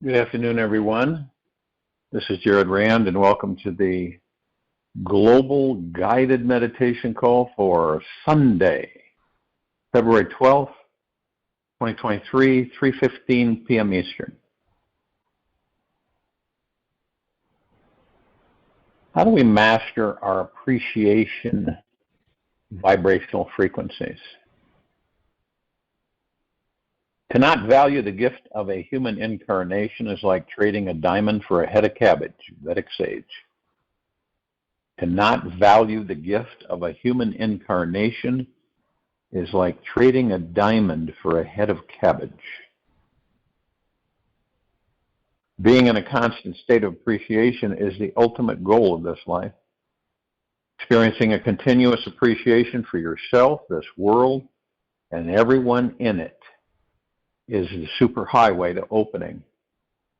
Good afternoon, everyone. This is Jared Rand, and welcome to the Global Guided Meditation Call for Sunday, February 12th, 2023, 3:15 p.m. Eastern. How do we master our appreciation vibrational frequencies? To not value the gift of a human incarnation is like trading a diamond for a head of cabbage, Vedic sage. To not value the gift of a human incarnation is like trading a diamond for a head of cabbage. Being in a constant state of appreciation is the ultimate goal of this life. Experiencing a continuous appreciation for yourself, this world, and everyone in it is the superhighway to opening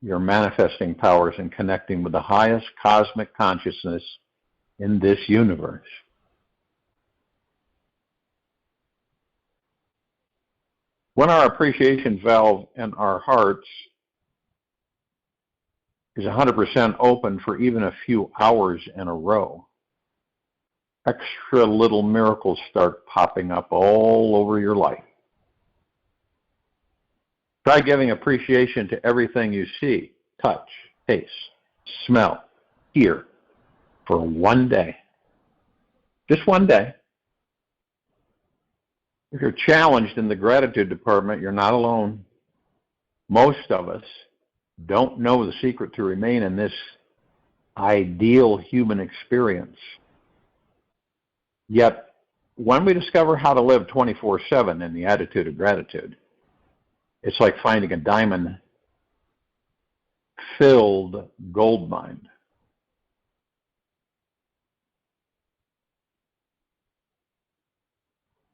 your manifesting powers and connecting with the highest cosmic consciousness in this universe. When our appreciation valve in our hearts is 100% open for even a few hours in a row, extra little miracles start popping up all over your life. Try giving appreciation to everything you see, touch, taste, smell, hear for one day. Just one day. If you're challenged in the gratitude department, you're not alone. Most of us don't know the secret to remain in this ideal human experience. Yet, when we discover how to live 24/7 in the attitude of gratitude, it's like finding a diamond-filled gold mine.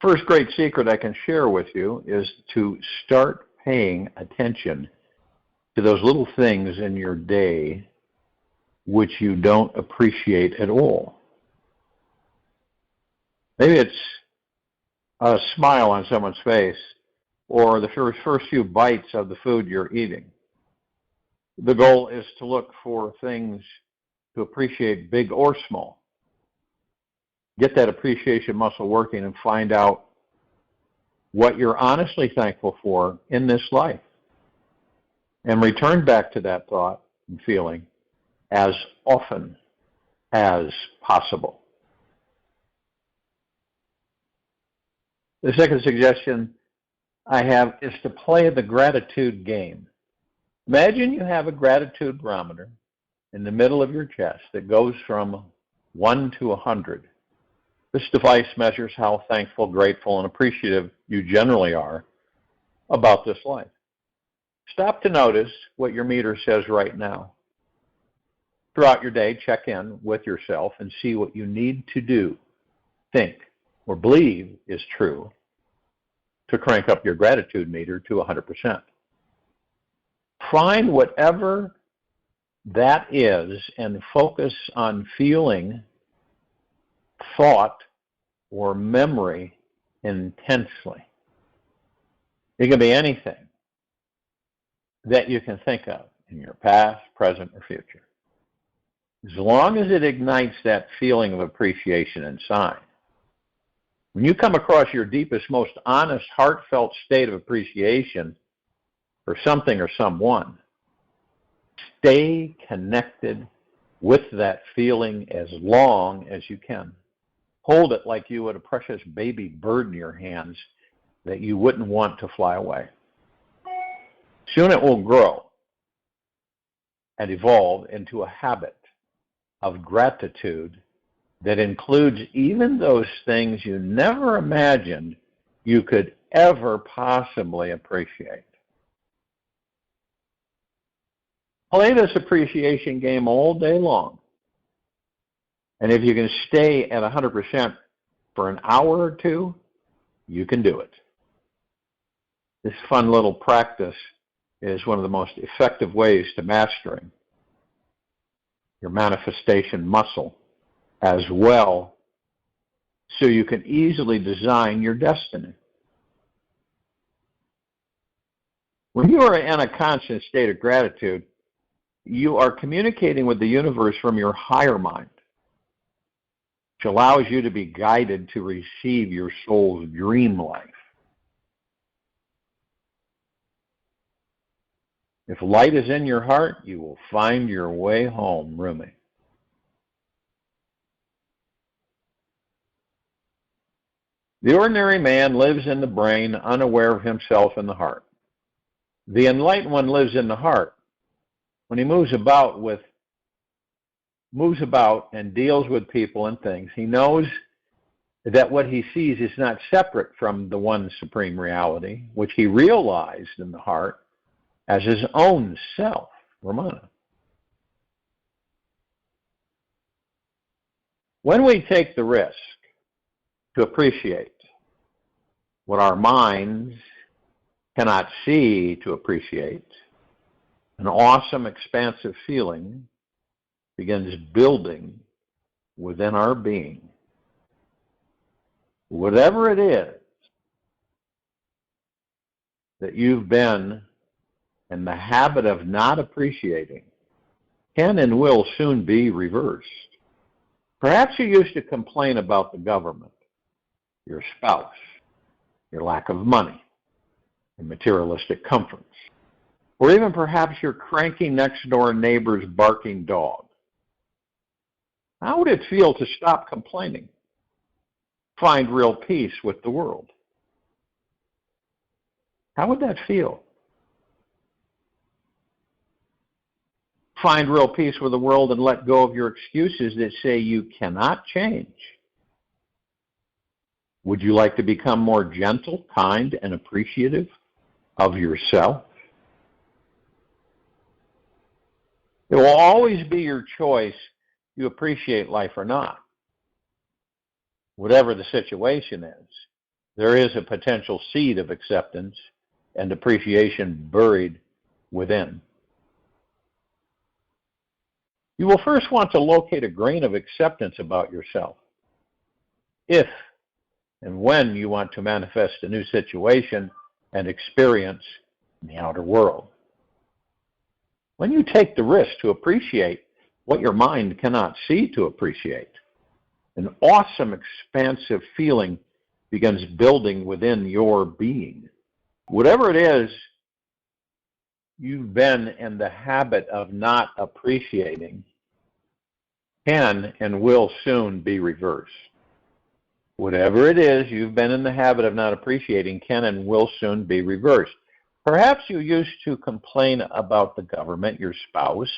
First great secret I can share with you is to start paying attention to those little things in your day which you don't appreciate at all. Maybe it's a smile on someone's face, or the first few bites of the food you're eating. The goal is to look for things to appreciate, big or small. Get that appreciation muscle working and find out what you're honestly thankful for in this life. And return back to that thought and feeling as often as possible. The second suggestion I have is to play the gratitude game. Imagine you have a gratitude barometer in the middle of your chest that goes from 1 to 100. This device measures how thankful, grateful, and appreciative you generally are about this life. Stop to notice what your meter says right now. Throughout your day, check in with yourself and see what you need to do, think, or believe is true to crank up your gratitude meter to 100%. Find whatever that is and focus on feeling, thought, or memory intensely. It can be anything that you can think of in your past, present, or future. As long as it ignites that feeling of appreciation inside. When you come across your deepest, most honest, heartfelt state of appreciation for something or someone, stay connected with that feeling as long as you can. Hold it like you would a precious baby bird in your hands that you wouldn't want to fly away. Soon it will grow and evolve into a habit of gratitude that includes even those things you never imagined you could ever possibly appreciate. Play this appreciation game all day long. And if you can stay at 100% for an hour or two, you can do it. This fun little practice is one of the most effective ways to mastering your manifestation muscle as well, so you can easily design your destiny. When you are in a constant state of gratitude, you are communicating with the universe from your higher mind, which allows you to be guided to receive your soul's dream life. If light is in your heart, you will find your way home, Rumi. The ordinary man lives in the brain, unaware of himself in the heart. The enlightened one lives in the heart. When he moves about and deals with people and things, he knows that what he sees is not separate from the one supreme reality, which he realized in the heart as his own self, Ramana. When we take the risk to appreciate what our minds cannot see to appreciate, an awesome, expansive feeling begins building within our being. Whatever it is that you've been in the habit of not appreciating can and will soon be reversed. Perhaps you used to complain about the government, your spouse, your lack of money, and materialistic comforts, or even perhaps your cranky next-door neighbor's barking dog. How would it feel to stop complaining? Find real peace with the world. How would that feel? Find real peace with the world and let go of your excuses that say you cannot change. Would you like to become more gentle, kind, and appreciative of yourself? It will always be your choice if you appreciate life or not. Whatever the situation is, there is a potential seed of acceptance and appreciation buried within. You will first want to locate a grain of acceptance about yourself. If and when you want to manifest a new situation and experience in the outer world. When you take the risk to appreciate what your mind cannot see to appreciate, an awesome, expansive feeling begins building within your being. Whatever it is you've been in the habit of not appreciating can and will soon be reversed. Whatever it is you've been in the habit of not appreciating can and will soon be reversed. Perhaps you used to complain about the government, your spouse,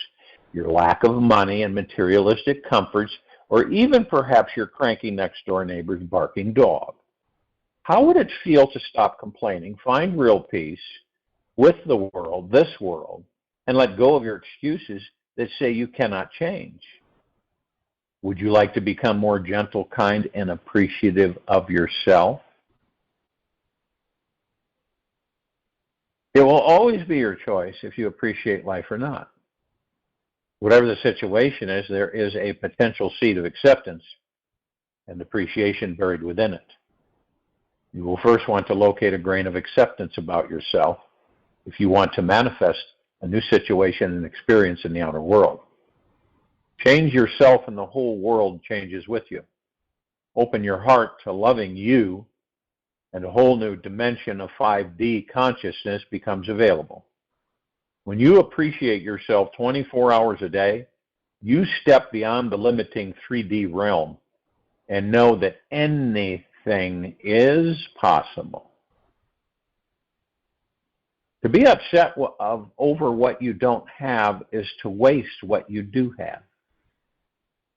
your lack of money and materialistic comforts, or even perhaps your cranky next-door neighbor's barking dog. How would it feel to stop complaining, find real peace with the world, this world, and let go of your excuses that say you cannot change? Would you like to become more gentle, kind, and appreciative of yourself? It will always be your choice if you appreciate life or not. Whatever the situation is, there is a potential seed of acceptance and appreciation buried within it. You will first want to locate a grain of acceptance about yourself if you want to manifest a new situation and experience in the outer world. Change yourself and the whole world changes with you. Open your heart to loving you and a whole new dimension of 5D consciousness becomes available. When you appreciate yourself 24 hours a day, you step beyond the limiting 3D realm and know that anything is possible. To be upset over what you don't have is to waste what you do have.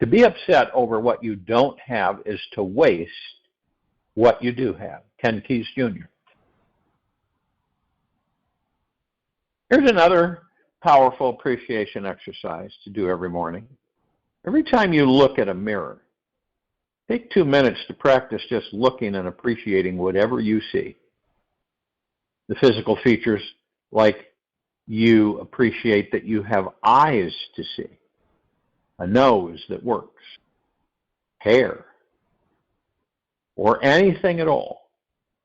To be upset over what you don't have is to waste what you do have. Ken Keyes Jr. Here's another powerful appreciation exercise to do every morning. Every time you look at a mirror, take 2 minutes to practice just looking and appreciating whatever you see. The physical features, like you appreciate that you have eyes to see, a nose that works, hair, or anything at all.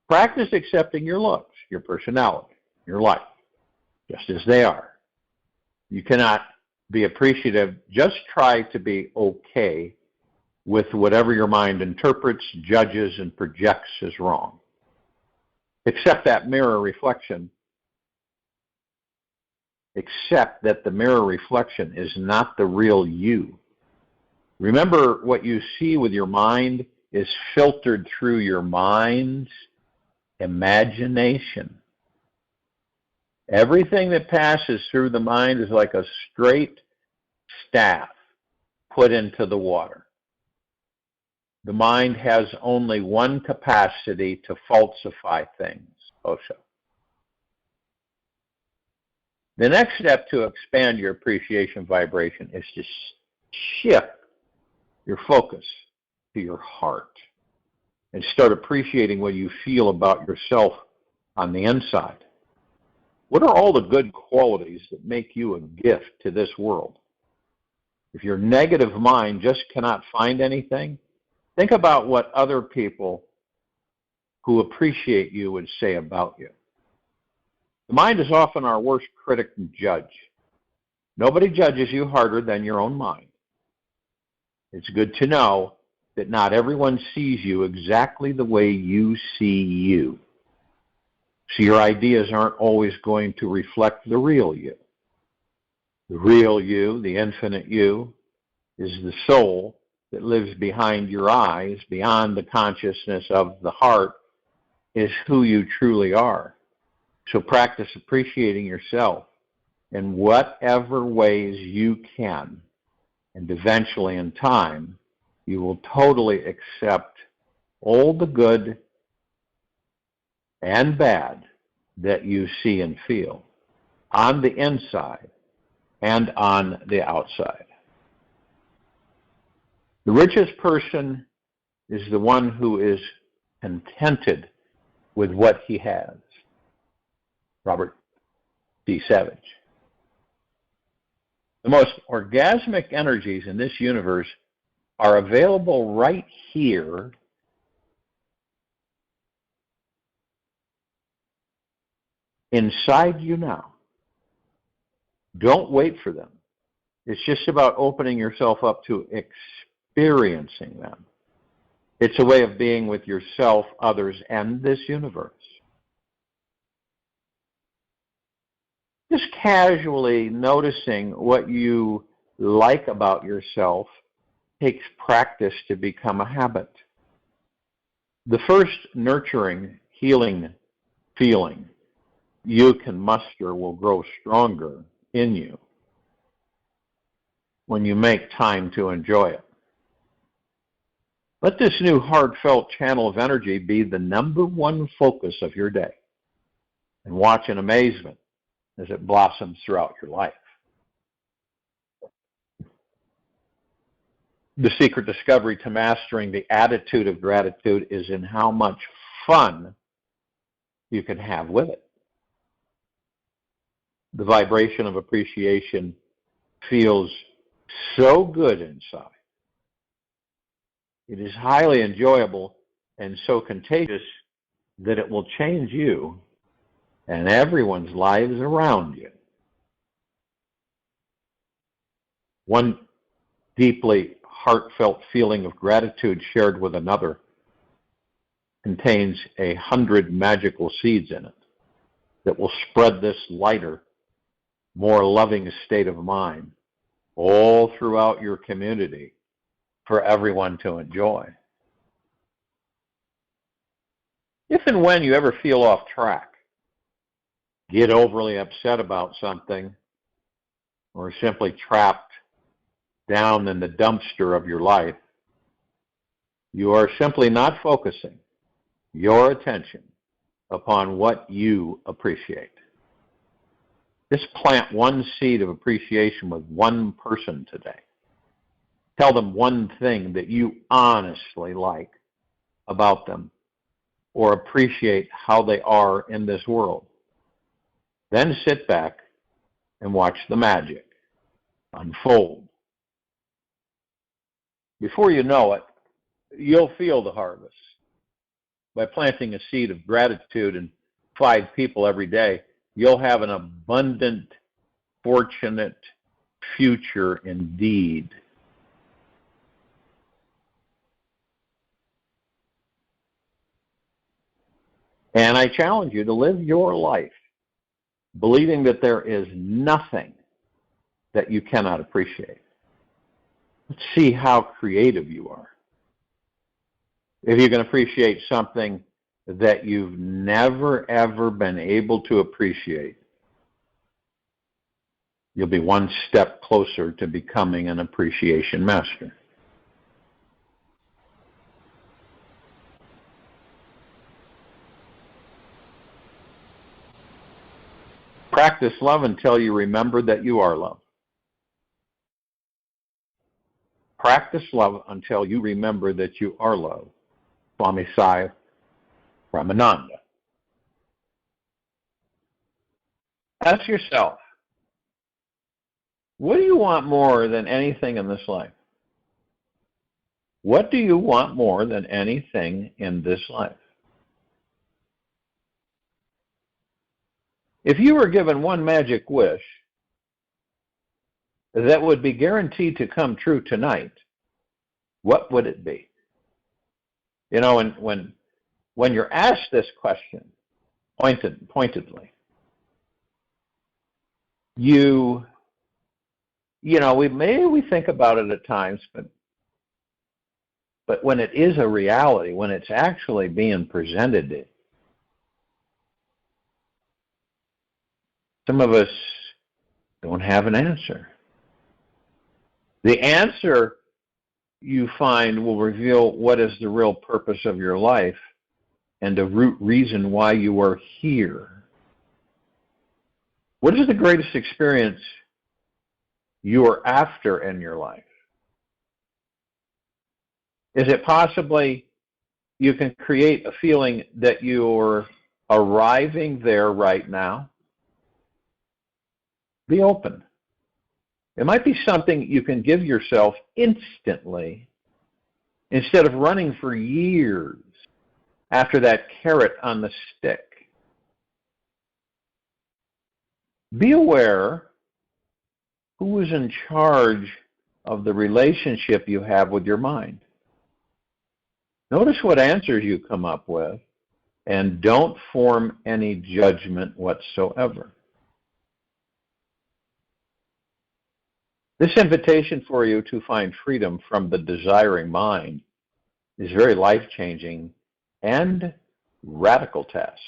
Practice accepting your looks, your personality, your life. just as they are. You cannot be appreciative. Just try to be okay with whatever your mind interprets, judges, and projects as wrong. Accept that mirror reflection. Accept that the mirror reflection is not the real you. Remember, what you see with your mind is filtered through your mind's imagination. Everything that passes through the mind is like a straight staff put into the water. The mind has only one capacity to falsify things, Osho. The next step to expand your appreciation vibration is to shift your focus to your heart and start appreciating what you feel about yourself on the inside. What are all the good qualities that make you a gift to this world? If your negative mind just cannot find anything, think about what other people who appreciate you would say about you. The mind is often our worst critic and judge. Nobody judges you harder than your own mind. It's good to know that not everyone sees you exactly the way you see you. So your ideas aren't always going to reflect the real you. The real you, the infinite you, is the soul that lives behind your eyes, beyond the consciousness of the heart, is who you truly are. So practice appreciating yourself in whatever ways you can, and eventually in time, you will totally accept all the good and bad that you see and feel on the inside and on the outside. The richest person is the one who is contented with what he has. Robert D. Savage. The most orgasmic energies in this universe are available right here inside you now. Don't wait for them. It's just about opening yourself up to experiencing them. It's a way of being with yourself, others, and this universe. Just casually noticing what you like about yourself takes practice to become a habit. The first nurturing, healing feeling you can muster will grow stronger in you when you make time to enjoy it. Let this new heartfelt channel of energy be the number one focus of your day, and watch in amazement as it blossoms throughout your life. The secret discovery to mastering the attitude of gratitude is in how much fun you can have with it. The vibration of appreciation feels so good inside. It is highly enjoyable and so contagious that it will change you and everyone's lives around you. One deeply heartfelt feeling of gratitude shared with another contains 100 magical seeds in it that will spread this lighter, more loving state of mind all throughout your community for everyone to enjoy. If and when you ever feel off track, get overly upset about something, or simply trapped down in the dumpster of your life, you are simply not focusing your attention upon what you appreciate. Just plant one seed of appreciation with one person today. Tell them one thing that you honestly like about them or appreciate how they are in this world. Then sit back and watch the magic unfold. Before you know it, you'll feel the harvest. By planting a seed of gratitude in 5 people every day, you'll have an abundant, fortunate future indeed. And I challenge you to live your life believing that there is nothing that you cannot appreciate. Let's see how creative you are. If you can appreciate something that you've never, ever been able to appreciate, you'll be one step closer to becoming an appreciation master. Practice love until you remember that you are love. Practice love until you remember that you are love. Swami Sai Ramananda. Ask yourself, what do you want more than anything in this life? What do you want more than anything in this life? If you were given one magic wish that would be guaranteed to come true tonight, what would it be? You know, when you're asked this question pointedly, we think about it at times, but when it is a reality, when it's actually being presented, some of us don't have an answer. The answer, you find, will reveal what is the real purpose of your life and the root reason why you are here. What is the greatest experience you are after in your life? Is it possibly you can create a feeling that you're arriving there right now? Be open. It might be something you can give yourself instantly instead of running for years after that carrot on the stick. Be aware who is in charge of the relationship you have with your mind. Notice what answers you come up with, and don't form any judgment whatsoever. This invitation for you to find freedom from the desiring mind is very life-changing and radical task.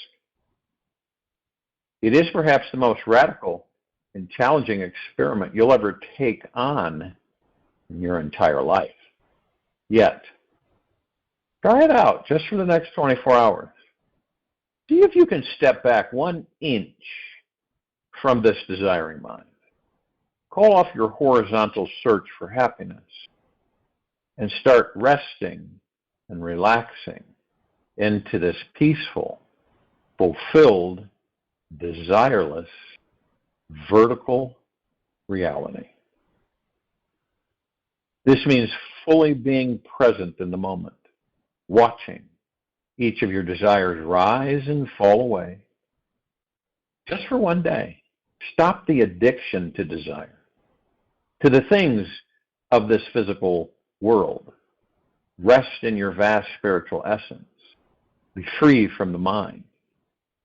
It is perhaps the most radical and challenging experiment you'll ever take on in your entire life. Yet, try it out just for the next 24 hours. See if you can step back 1 inch from this desiring mind. Call off your horizontal search for happiness and start resting and relaxing into this peaceful, fulfilled, desireless, vertical reality. This means fully being present in the moment, watching each of your desires rise and fall away. Just for 1 day, stop the addiction to desire, to the things of this physical world. Rest in your vast spiritual essence. Be free from the mind.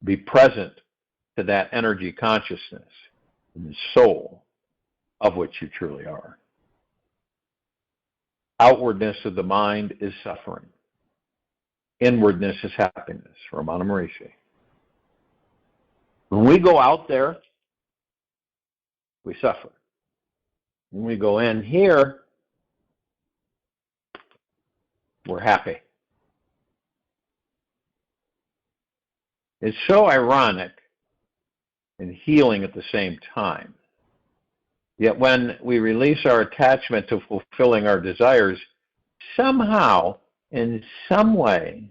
Be present to that energy consciousness and the soul of which you truly are. Outwardness of the mind is suffering. Inwardness is happiness. Ramana Maharishi. When we go out there, we suffer. When we go in here, we're happy. It's so ironic and healing at the same time. Yet when we release our attachment to fulfilling our desires, somehow, in some way,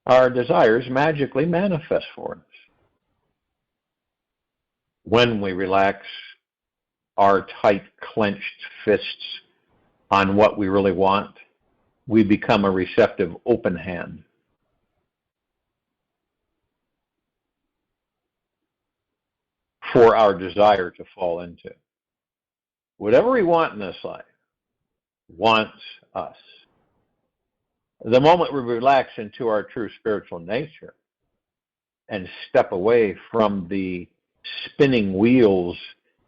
our desires magically manifest for us. When we relax our tight, clenched fists on what we really want, we become a receptive, open hand. for our desire to fall into. Whatever we want in this life wants us. The moment we relax into our true spiritual nature and step away from the spinning wheels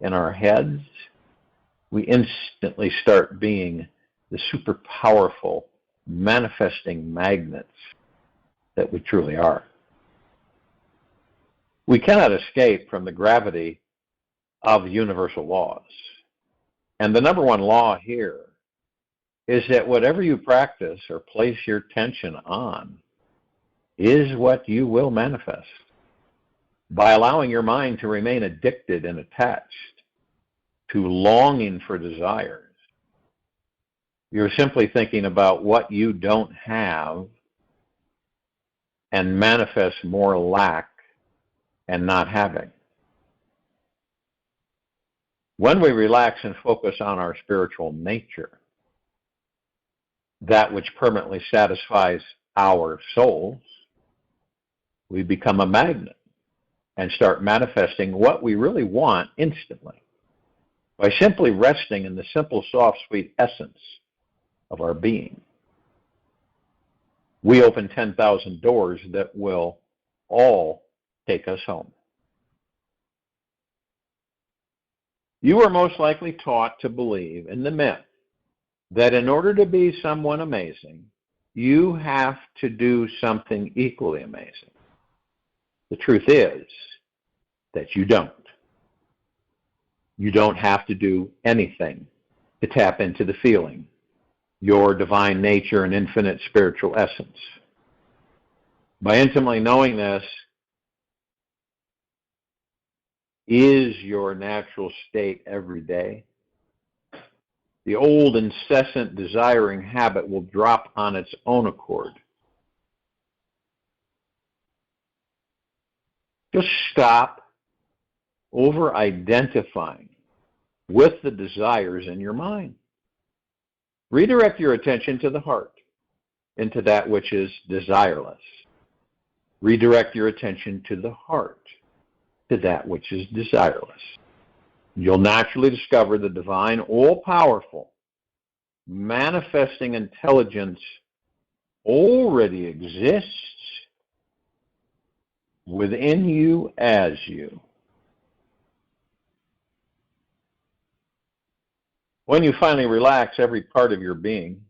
in our heads, we instantly start being the super powerful manifesting magnets that we truly are. We cannot escape from the gravity of universal laws. And the number one law here is that whatever you practice or place your attention on is what you will manifest. By allowing your mind to remain addicted and attached to longing for desires, you're simply thinking about what you don't have and manifest more lack and not having. When we relax and focus on our spiritual nature, that which permanently satisfies our souls, we become a magnet and start manifesting what we really want instantly by simply resting in the simple, soft, sweet essence of our being. We open 10,000 doors that will all take us home. You are most likely taught to believe in the myth that in order to be someone amazing, you have to do something equally amazing. The truth is that you don't. You don't have to do anything to tap into the feeling, your divine nature and infinite spiritual essence. By intimately knowing this is your natural state every day, the old incessant desiring habit will drop on its own accord. Just stop over-identifying with the desires in your mind. Redirect your attention to the heart, into that which is desireless. Redirect your attention to the heart, to that which is desireless. You'll naturally discover the divine, all-powerful, manifesting intelligence already exists within you as you. When you finally relax every part of your being,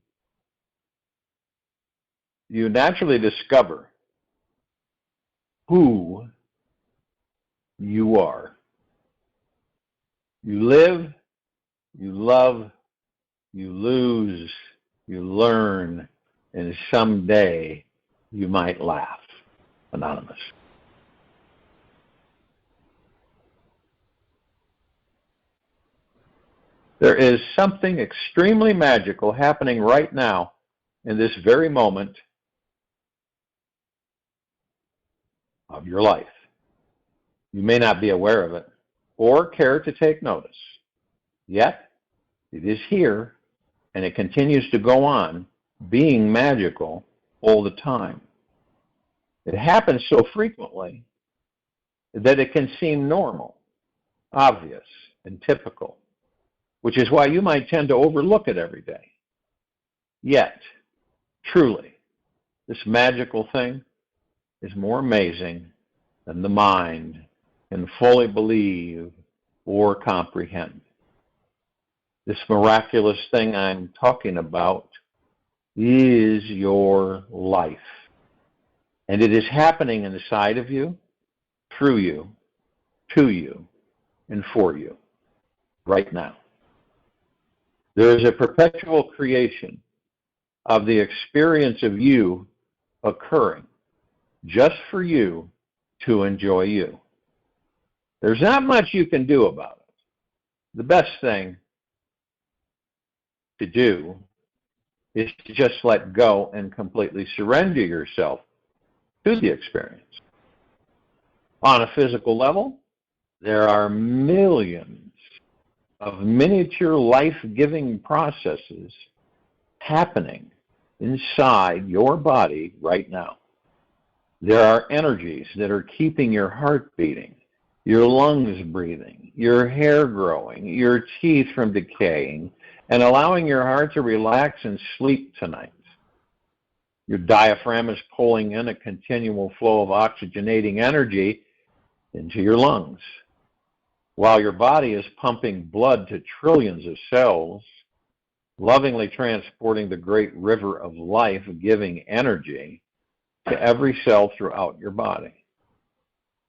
you naturally discover who you are. You live, you love, you lose, you learn, and someday you might laugh. Anonymous. There is something extremely magical happening right now in this very moment of your life. You may not be aware of it or care to take notice. Yet, it is here and it continues to go on being magical all the time. It happens so frequently that it can seem normal, obvious, and typical, which is why you might tend to overlook it every day. Yet, truly, this magical thing is more amazing than the mind can fully believe or comprehend. This miraculous thing I'm talking about is your life. And it is happening inside of you, through you, to you, and for you, right now. There is a perpetual creation of the experience of you occurring just for you to enjoy you. There's not much you can do about it. The best thing to do is to just let go and completely surrender yourself to the experience. On a physical level, there are millions of miniature life-giving processes happening inside your body right now. There are energies that are keeping your heart beating your lungs breathing, your hair growing, your teeth from decaying, and allowing your heart to relax and sleep tonight. Your diaphragm is pulling in a continual flow of oxygenating energy into your lungs, while your body is pumping blood to trillions of cells, lovingly transporting the great river of life-giving energy to every cell throughout your body.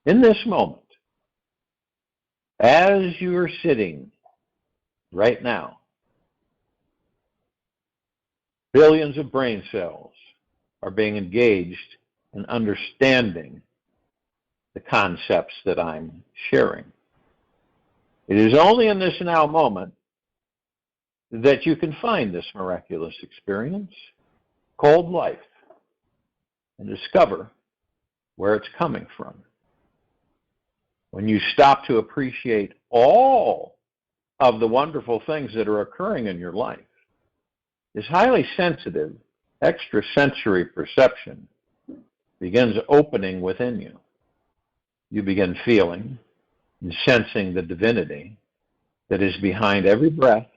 In this moment, as you are sitting right now, billions of brain cells are being engaged in understanding the concepts that I'm sharing. It is only in this now moment that you can find this miraculous experience called life and discover where it's coming from. When you stop to appreciate all of the wonderful things that are occurring in your life, this highly sensitive extrasensory perception begins opening within you. You begin feeling and sensing the divinity that is behind every breath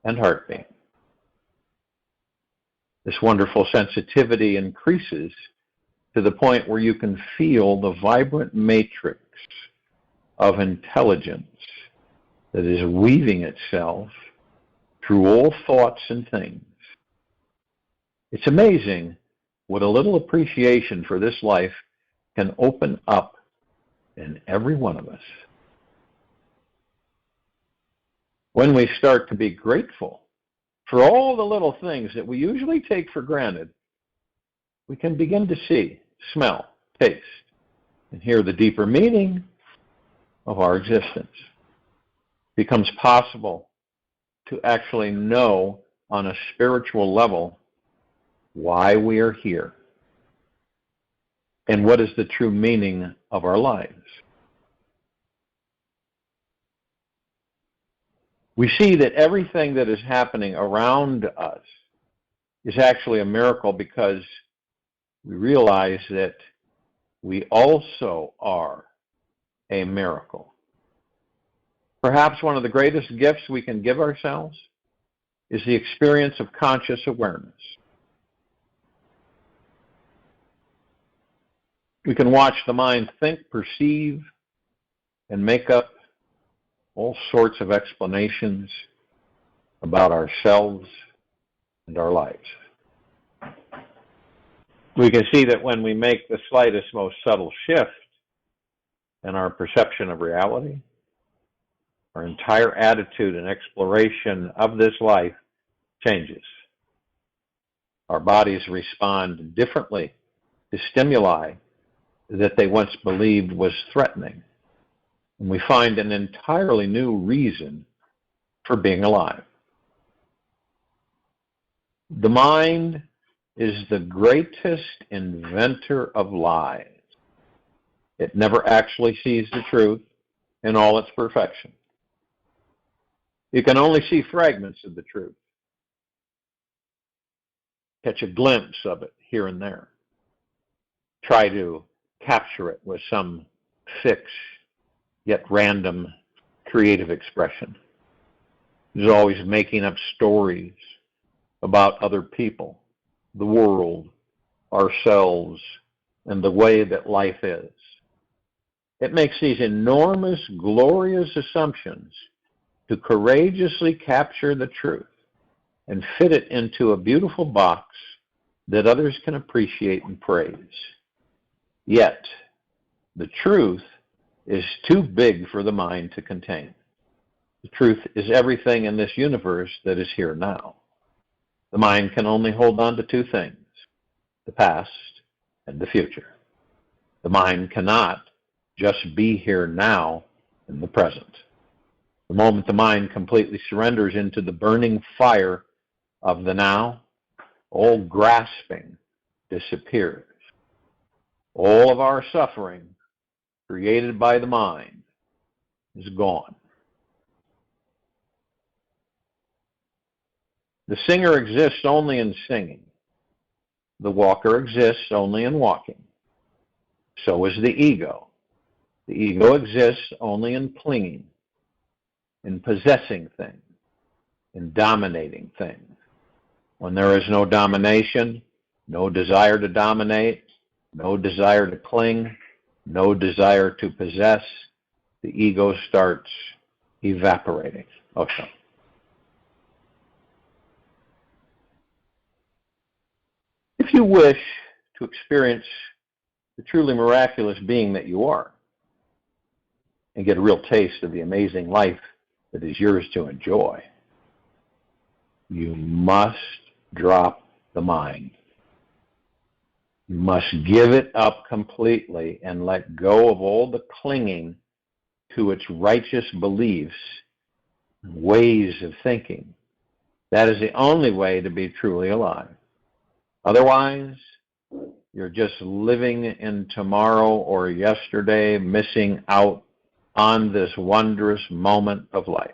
and heartbeat. This wonderful sensitivity increases to the point where you can feel the vibrant matrix of intelligence that is weaving itself through all thoughts and things. It's amazing what a little appreciation for this life can open up in every one of us. When we start to be grateful for all the little things that we usually take for granted, we can begin to see, smell, taste, and hear the deeper meaning of our existence. It becomes possible to actually know on a spiritual level why we are here and what is the true meaning of our lives. We see that everything that is happening around us is actually a miracle because we realize that we also are a miracle. Perhaps one of the greatest gifts we can give ourselves is the experience of conscious awareness. We can watch the mind think, perceive, and make up all sorts of explanations about ourselves and our lives. We can see that when we make the slightest, most subtle shift in our perception of reality, our entire attitude and exploration of this life changes. Our bodies respond differently to stimuli that they once believed was threatening. And we find an entirely new reason for being alive. The mind is the greatest inventor of lies. It never actually sees the truth in all its perfection. You can only see fragments of the truth, catch a glimpse of it here and there, try to capture it with some fixed yet random creative expression. There's always making up stories about other people, the world, ourselves, and the way that life is. It makes these enormous, glorious assumptions to courageously capture the truth and fit it into a beautiful box that others can appreciate and praise. Yet, the truth is too big for the mind to contain. The truth is everything in this universe that is here now. The mind can only hold on to two things, the past and the future. The mind cannot just be here now in the present. The moment the mind completely surrenders into the burning fire of the now, all grasping disappears. All of our suffering created by the mind is gone. The singer exists only in singing. The walker exists only in walking. So is the ego. The ego exists only in clinging, in possessing things, in dominating things. When there is no domination, no desire to dominate, no desire to cling, no desire to possess, the ego starts evaporating. Okay. If you wish to experience the truly miraculous being that you are and get a real taste of the amazing life that is yours to enjoy, you must drop the mind. You must give it up completely and let go of all the clinging to its righteous beliefs, ways of thinking. That is the only way to be truly alive. Otherwise, you're just living in tomorrow or yesterday, missing out on this wondrous moment of life.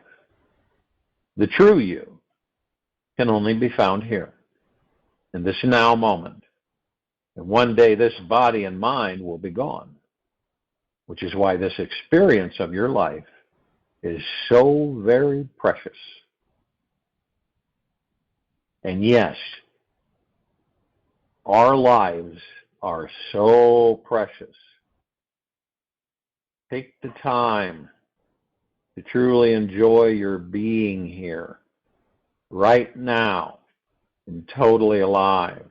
The true you can only be found here, in this now moment. And one day this body and mind will be gone, which is why this experience of your life is so very precious. And yes, our lives are so precious. Take the time to truly enjoy your being here, right now, and totally alive.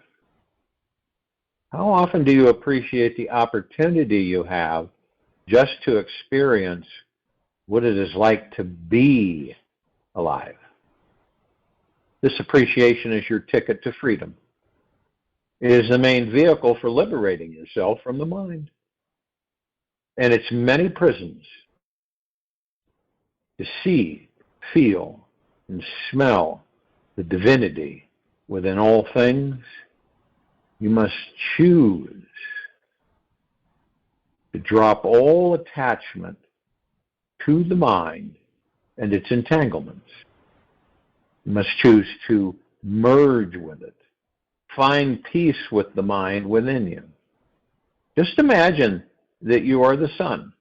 How often do you appreciate the opportunity you have just to experience what it is like to be alive? This appreciation is your ticket to freedom. It is the main vehicle for liberating yourself from the mind and its many prisons. To see, feel, and smell the divinity within all things, you must choose to drop all attachment to the mind and its entanglements. You must choose to merge with it. Find peace with the mind within you. Just imagine that you are the sun,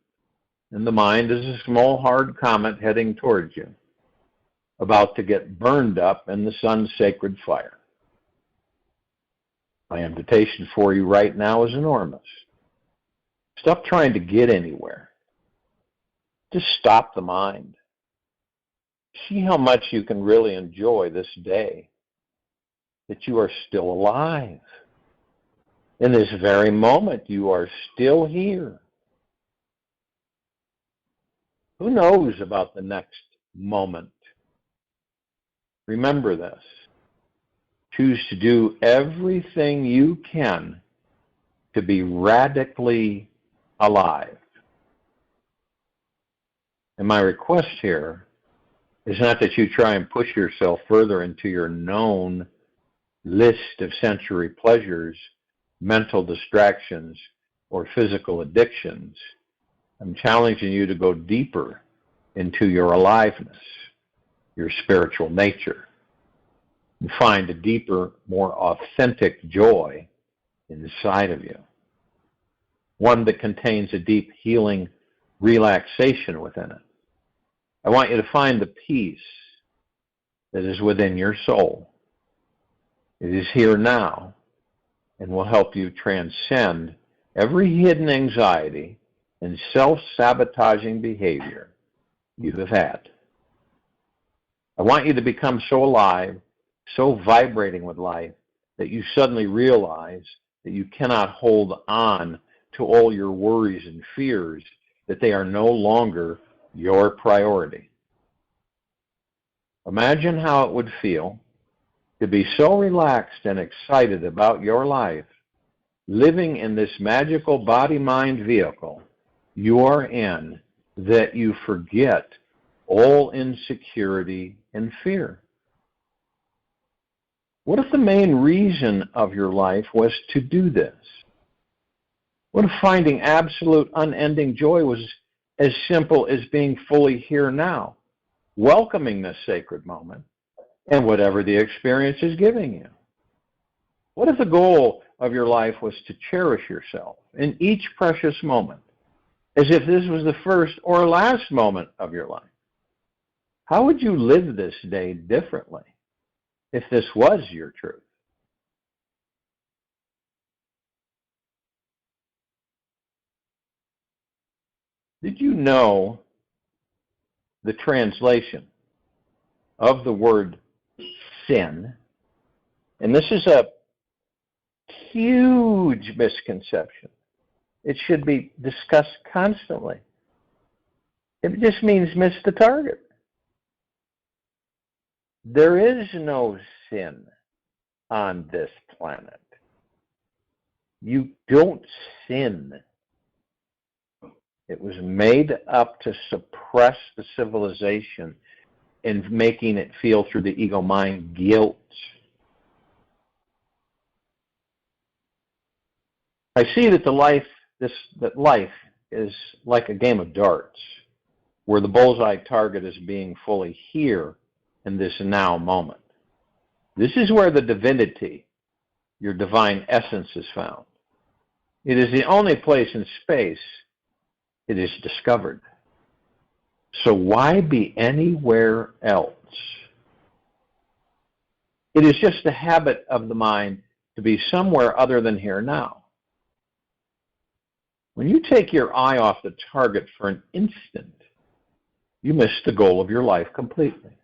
and the mind is a small, hard comet heading towards you, about to get burned up in the sun's sacred fire. My invitation for you right now is enormous. Stop trying to get anywhere. Just stop the mind. See how much you can really enjoy this day, that you are still alive. In this very moment, you are still here. Who knows about the next moment? Remember this. Choose to do everything you can to be radically alive. And my request here is not that you try and push yourself further into your known list of sensory pleasures, mental distractions, or physical addictions. I'm challenging you to go deeper into your aliveness, your spiritual nature, and find a deeper, more authentic joy inside of you. One that contains a deep healing relaxation within it. I want you to find the peace that is within your soul. It is here now and will help you transcend every hidden anxiety and self-sabotaging behavior you have had. I want you to become so alive, so vibrating with life, that you suddenly realize that you cannot hold on to all your worries and fears, that they are no longer your priority. Imagine how it would feel to be so relaxed and excited about your life, living in this magical body-mind vehicle you are in, that you forget all insecurity and fear. What if the main reason of your life was to do this? What if finding absolute unending joy was as simple as being fully here now, welcoming this sacred moment and whatever the experience is giving you? What if the goal of your life was to cherish yourself in each precious moment as if this was the first or last moment of your life. How would you live this day differently if this was your truth? Did you know the translation of the word sin? And this is a huge misconception. It should be discussed constantly. It just means miss the target. There is no sin on this planet. You don't sin. It was made up to suppress the civilization and making it feel through the ego mind guilt. I see that life is like a game of darts, where the bullseye target is being fully here in this now moment. This is where the divinity, your divine essence, is found. It is the only place in space it is discovered. So why be anywhere else? It is just a habit of the mind to be somewhere other than here now. When you take your eye off the target for an instant, you miss the goal of your life completely.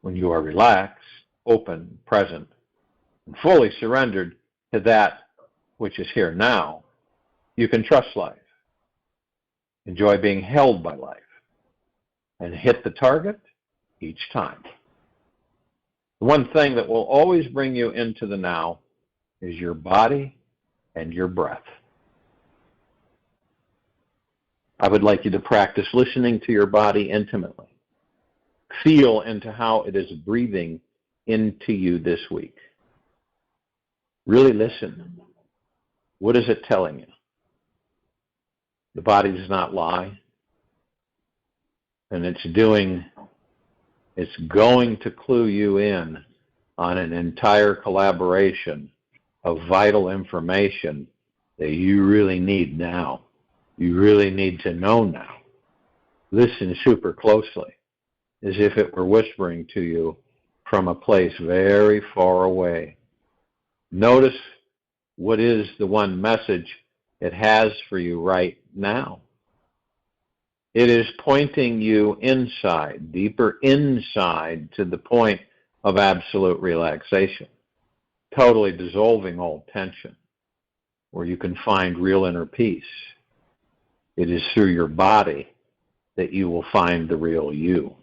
When you are relaxed, open, present, and fully surrendered to that which is here now, you can trust life, enjoy being held by life, and hit the target each time. The one thing that will always bring you into the now is your body and your breath. I would like you to practice listening to your body intimately. Feel into how it is breathing into you this week. Really listen. What is it telling you? The body does not lie. And it's going to clue you in on an entire collaboration of vital information that you really need now. You really need to know now. Listen super closely, as if it were whispering to you from a place very far away. Notice what is the one message it has for you right now. It is pointing you inside, deeper inside, to the point of absolute relaxation, totally dissolving all tension, where you can find real inner peace. It is through your body that you will find the real you,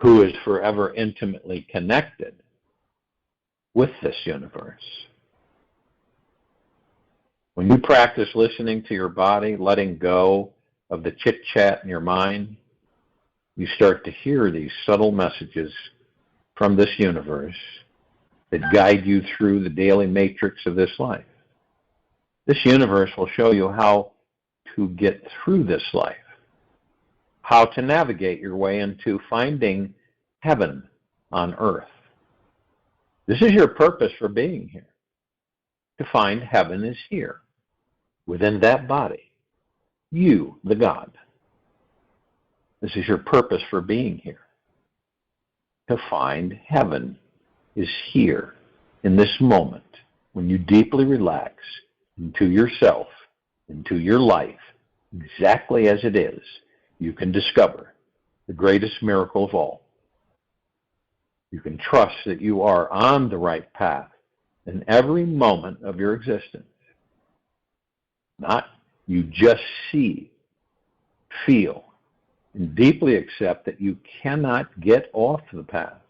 who is forever intimately connected with this universe. When you practice listening to your body, letting go of the chit-chat in your mind, you start to hear these subtle messages from this universe that guide you through the daily matrix of this life. This universe will show you how to get through this life, how to navigate your way into finding heaven on earth. This is your purpose for being here. To find heaven is here, within that body. You, the God. This is your purpose for being here. To find heaven is here, in this moment, when you deeply relax into yourself, into your life, exactly as it is, you can discover the greatest miracle of all. You can trust that you are on the right path in every moment of your existence. Not you just see, feel, and deeply accept that you cannot get off the path,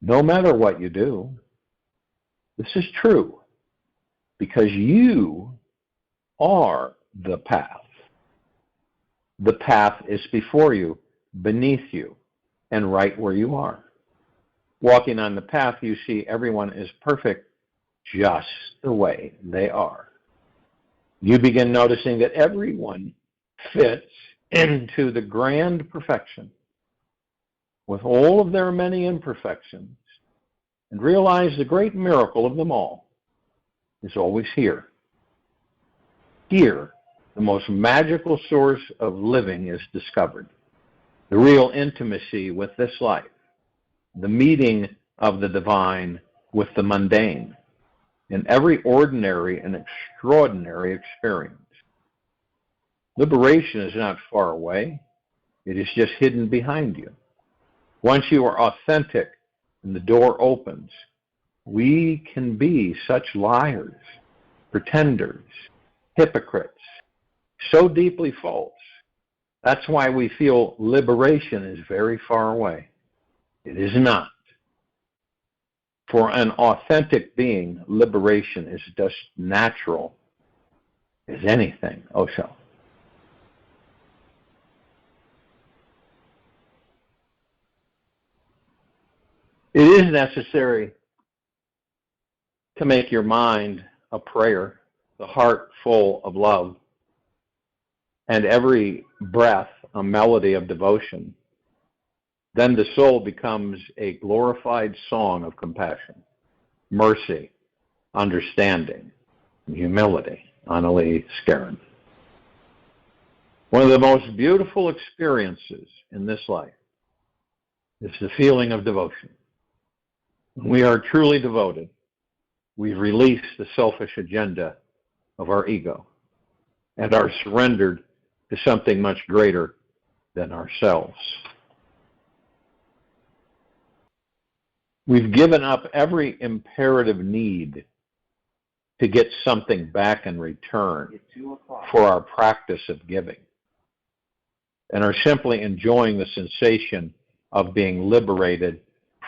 no matter what you do. This is true because you are the path. The path is before you, beneath you, and right where you are. Walking on the path, you see everyone is perfect just the way they are. You begin noticing that everyone fits into the grand perfection with all of their many imperfections, and realize the great miracle of them all is always here. Here the most magical source of living is discovered. The real intimacy with this life, the meeting of the divine with the mundane, in every ordinary and extraordinary experience. Liberation is not far away. It is just hidden behind you. Once you are authentic and the door opens, we can be such liars, pretenders, hypocrites, so deeply false. That's why we feel liberation is very far away. It is not. For an authentic being, liberation is just natural as anything, Osho. It is necessary to make your mind a prayer, the heart full of love, and every breath a melody of devotion. Then the soul becomes a glorified song of compassion, mercy, understanding, and humility. Annalie Scarron. One of the most beautiful experiences in this life is the feeling of devotion. When we are truly devoted, we've released the selfish agenda of our ego and are surrendered to something much greater than ourselves. We've given up every imperative need to get something back in return for our practice of giving, and are simply enjoying the sensation of being liberated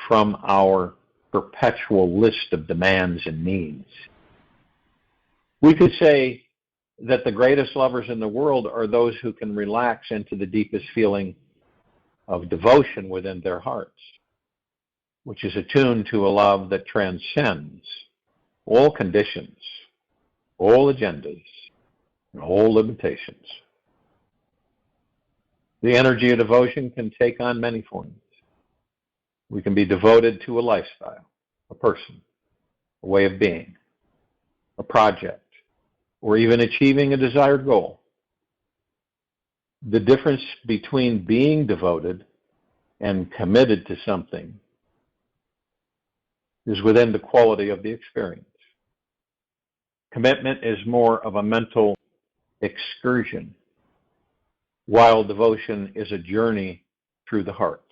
from our perpetual list of demands and needs. We could say that the greatest lovers in the world are those who can relax into the deepest feeling of devotion within their hearts, which is attuned to a love that transcends all conditions, all agendas, and all limitations. The energy of devotion can take on many forms. We can be devoted to a lifestyle, a person, a way of being, a project, or even achieving a desired goal. The difference between being devoted and committed to something is within the quality of the experience. Commitment is more of a mental excursion, while devotion is a journey through the heart.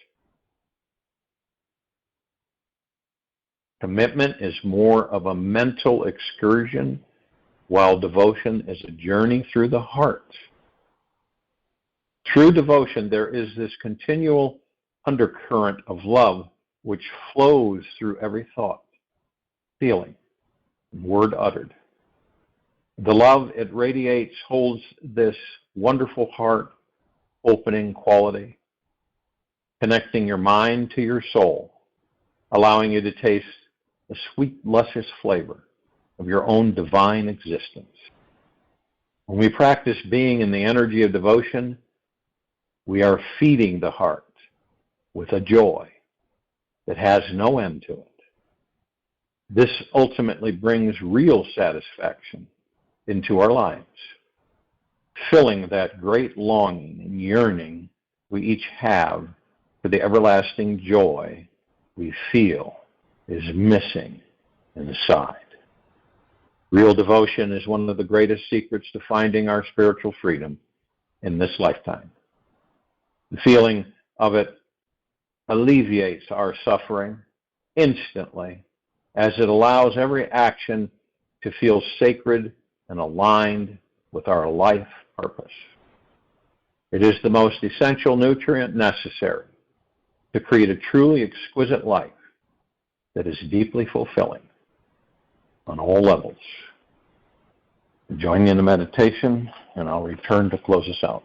Commitment is more of a mental excursion, while devotion is a journey through the heart. Through devotion, there is this continual undercurrent of love which flows through every thought, feeling, and word uttered. The love it radiates holds this wonderful heart opening quality, connecting your mind to your soul, allowing you to taste the sweet, luscious flavor of your own divine existence. When we practice being in the energy of devotion, we are feeding the heart with a joy that has no end to it. This ultimately brings real satisfaction into our lives, filling that great longing and yearning we each have for the everlasting joy we feel is missing inside. Real devotion is one of the greatest secrets to finding our spiritual freedom in this lifetime. The feeling of it alleviates our suffering instantly, as it allows every action to feel sacred and aligned with our life purpose. It is the most essential nutrient necessary to create a truly exquisite life that is deeply fulfilling on all levels. Join me in the meditation, and I'll return to close us out.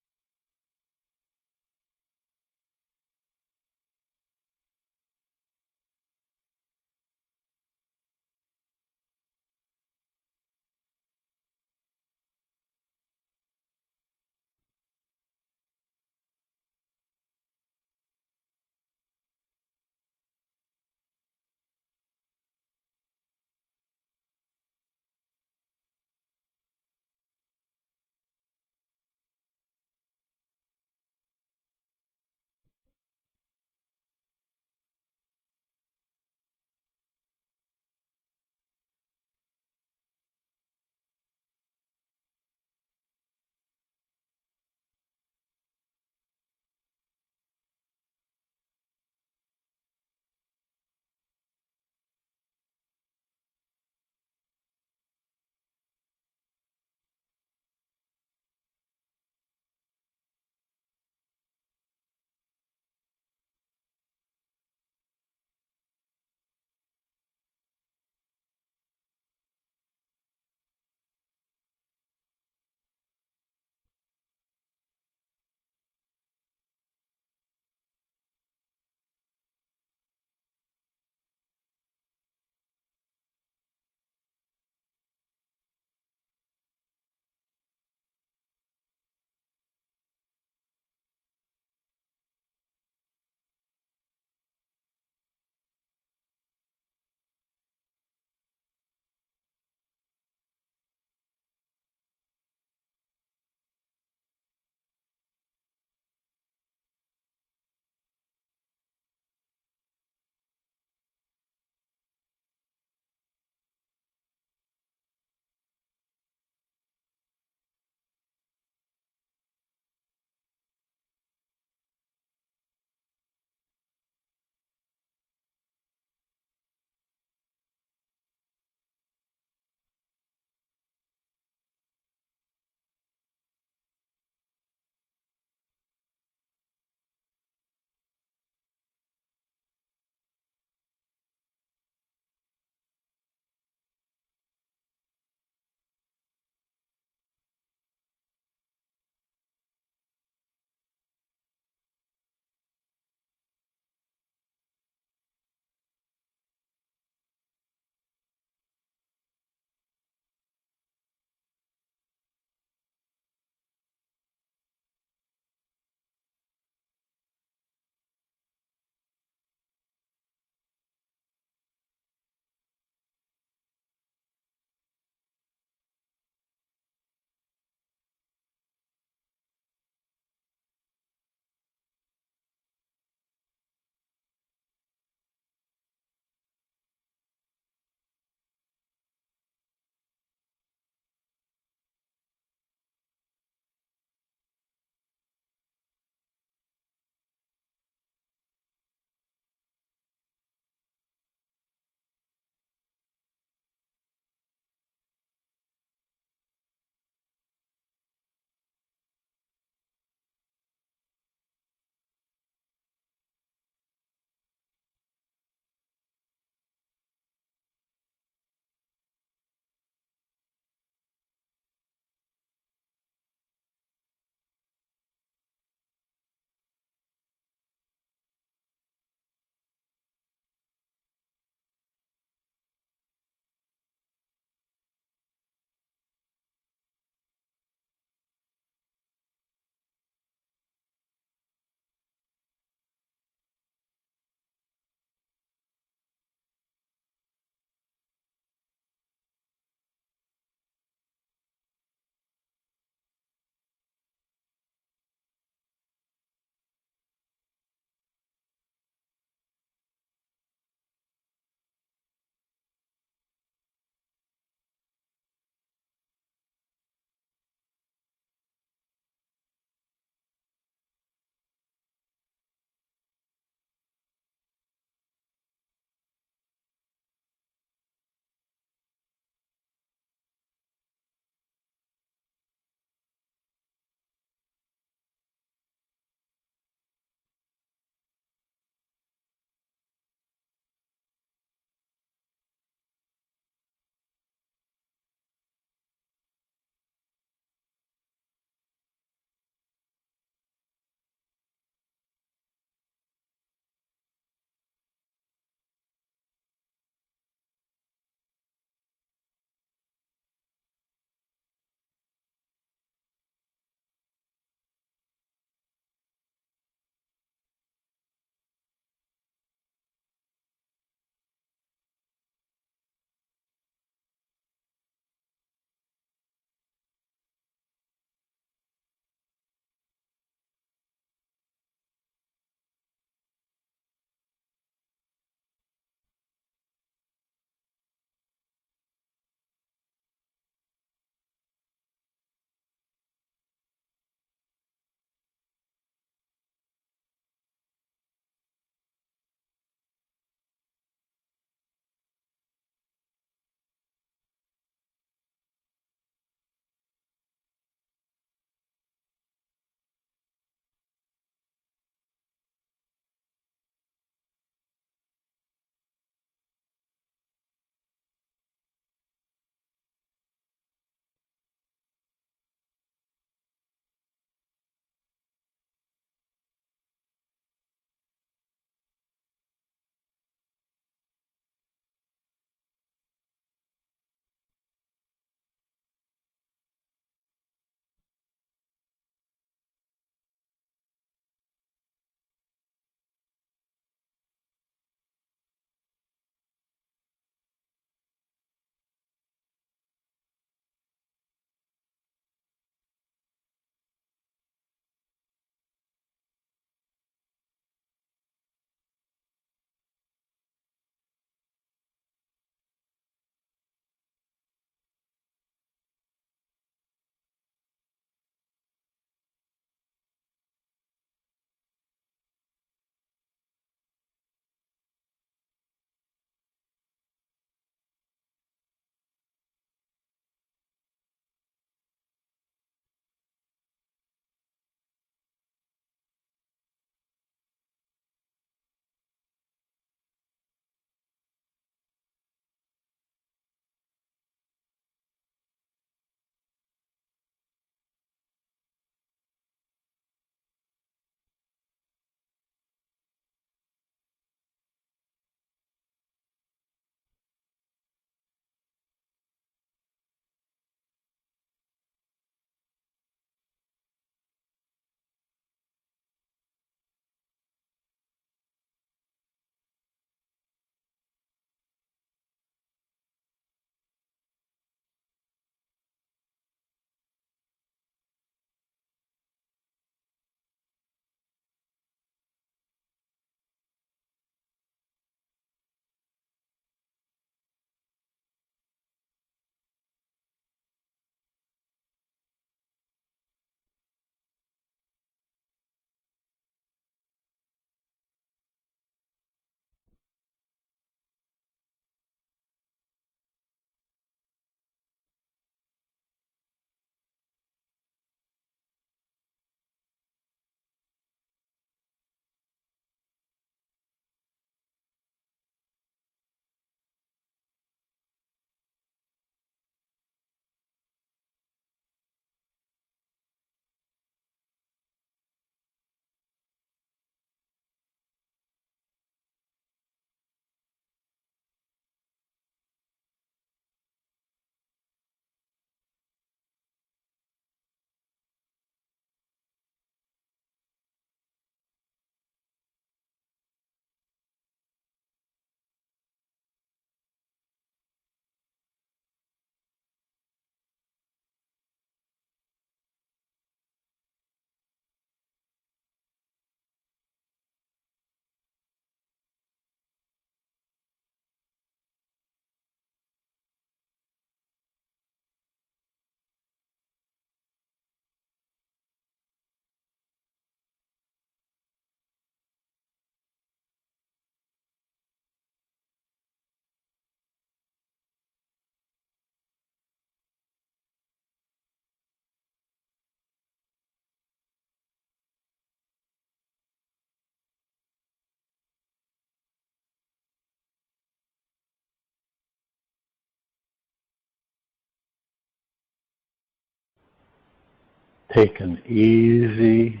Take an easy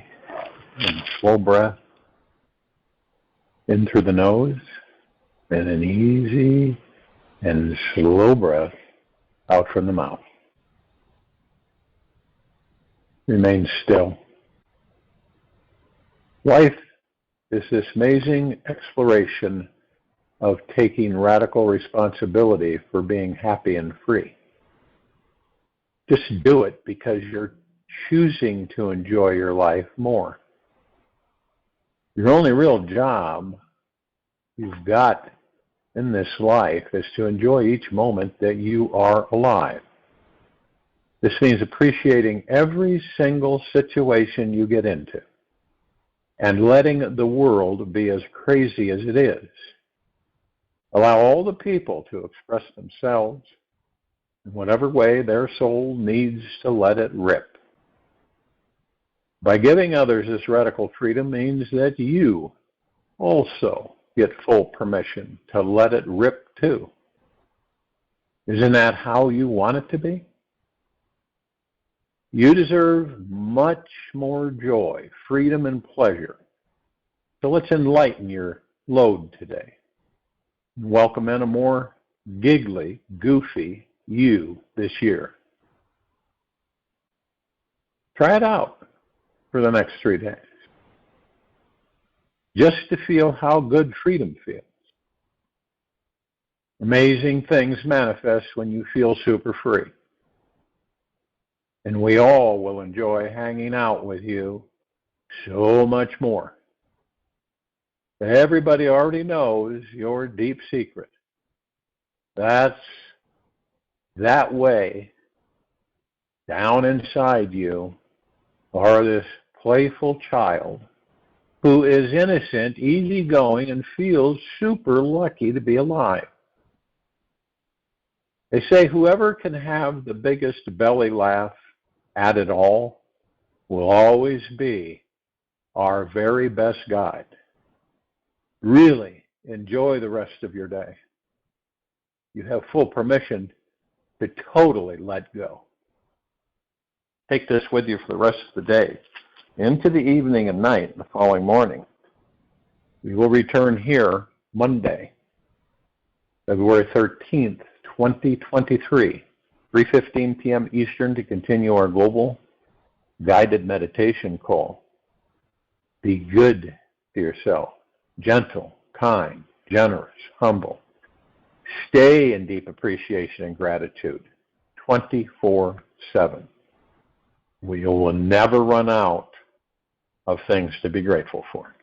and slow breath in through the nose, and an easy and slow breath out from the mouth. Remain still. Life is this amazing exploration of taking radical responsibility for being happy and free. Just do it because you're choosing to enjoy your life more. Your only real job you've got in this life is to enjoy each moment that you are alive. This means appreciating every single situation you get into and letting the world be as crazy as it is. Allow all the people to express themselves in whatever way their soul needs to let it rip. By giving others this radical freedom means that you also get full permission to let it rip too. Isn't that how you want it to be? You deserve much more joy, freedom, and pleasure. So let's enlighten your load today. Welcome in a more giggly, goofy you this year. Try it out for the next 3 days. Just to feel how good freedom feels. Amazing things manifest when you feel super free. And we all will enjoy hanging out with you so much more. Everybody already knows your deep secret. That's that way down inside you are this playful child who is innocent, easygoing, and feels super lucky to be alive. They say whoever can have the biggest belly laugh at it all will always be our very best guide. Really enjoy the rest of your day. You have full permission to totally let go. Take this with you for the rest of the day, into the evening and night the following morning. We will return here Monday, February 13th, 2023, 3:15 p.m. Eastern, to continue our global guided meditation call. Be good to yourself, gentle, kind, generous, humble. Stay in deep appreciation and gratitude 24/7. We will never run out of things to be grateful for.